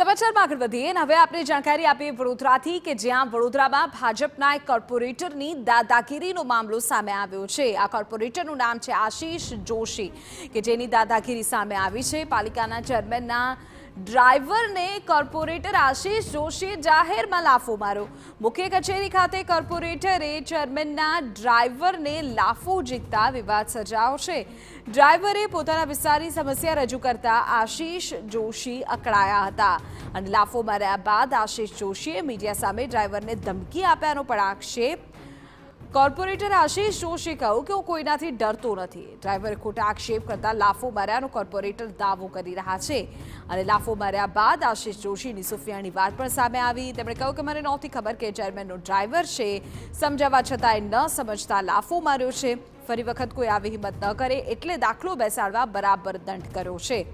સમાચારમાં આગળ વધીએ અને હવે આપણે જાણકારી આપીએ વડોદરાથી કે જ્યાં વડોદરામાં ભાજપના એક કોર્પોરેટરની દાદાગીરીનો મામલો સામે આવ્યો છે। આ કોર્પોરેટરનું નામ છે આશીષ જોશી કે જેની દાદાગીરી સામે આવી છે। પાલિકાના ચેરમેનના ડ્રાઈવરને કોર્પોરેટર આશીષ જોશીએ જાહેરમાં લાફો માર્યો। મુખ્ય કચેરી ખાતે કોર્પોરેટરે ચેરમેનના ડ્રાઈવરને લાફો ઝીકતા વિવાદ સર્જાયો છે। ડ્રાઈવરે પોતાના વિસ્તારની સમસ્યા રજૂ કરતા આશીષ જોશી અકળાયા હતા અને લાફો માર્યા બાદ આશીષ જોશીએ મીડિયા સામે ડ્રાઈવરને ધમકી આપ્યાનો પણ આક્ષેપ। કોર્પોરેટર આશીષ જોશીએ કહ્યું કે હું કોઈનાથી ડરતો નથી। ડ્રાઈવરે ખોટા આક્ષેપ કરતા લાફો માર્યાનો કોર્પોરેટર દાવો કરી રહ્યા છે અને લાફો માર્યા બાદ આશીષ જોશીની સુફિયાની વાત પણ સામે આવી। તેમણે કહ્યું કે મને નહોતી ખબર કે ચેરમેનનો ડ્રાઈવર છે, સમજાવવા છતાંય ન સમજતા લાફો માર્યો છે। ફરી વખત કોઈ આવી હિંમત ન કરે એટલે દાખલો બેસાડવા બરાબર દંડ કર્યો છે।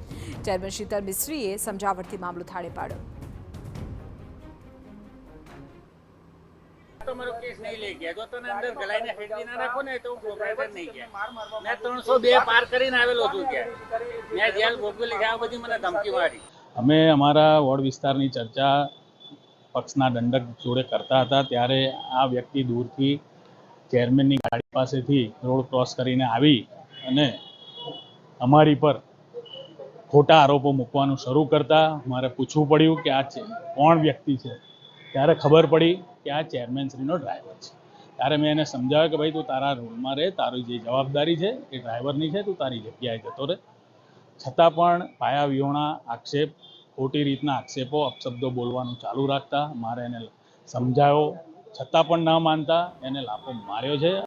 ચેરમેન શીતલ મિસ્ત્રીએ સમજાવટથી મામલો થાળે પાડ્યો। તમારો કેસ નહીં લઈ ગયા, જો તને અંદર ગલાઈને ફેંકી ના નાખો ને તો હું કોર્પોરેટર નહીં ગયા। મેં 302 પાર કરીને આવેલો છું ત્યાં, મેં જેલ ભોગવેલી છે, આ બધી મને ધમકી મારી। અમે અમારા વોર્ડ વિસ્તારની ચર્ચા પક્ષના દંડક જોડે કરતા હતા ત્યારે આ વ્યક્તિ દૂરથી ચેરમેનની ગાડી પાસેથી રોડ ક્રોસ કરીને આવી અને અમારી પર ખોટા આરોપો મૂકવાનું શરૂ કરતા મારે પૂછવું પડ્યું કે આ કોણ વ્યક્તિ છે। ત્યારે ખબર પડી કે આ ચેરમેનશ્રીનો ડ્રાઈવર છે। ત્યારે મેં એને સમજાવ્યો કે ભાઈ તું તારા રોલમાં રહે, તારી જે જવાબદારી છે એ ડ્રાઈવરની છે, તું તારી જગ્યાએ જતો રહે। છતાં પણ પાયા વિહોણા આક્ષેપ, ખોટી રીતના આક્ષેપો, અપશબ્દો બોલવાનું ચાલુ રાખતા મારે એને સમજાવ્યો, છતાં પણ ન માનતા એને લાફો માર્યો છે।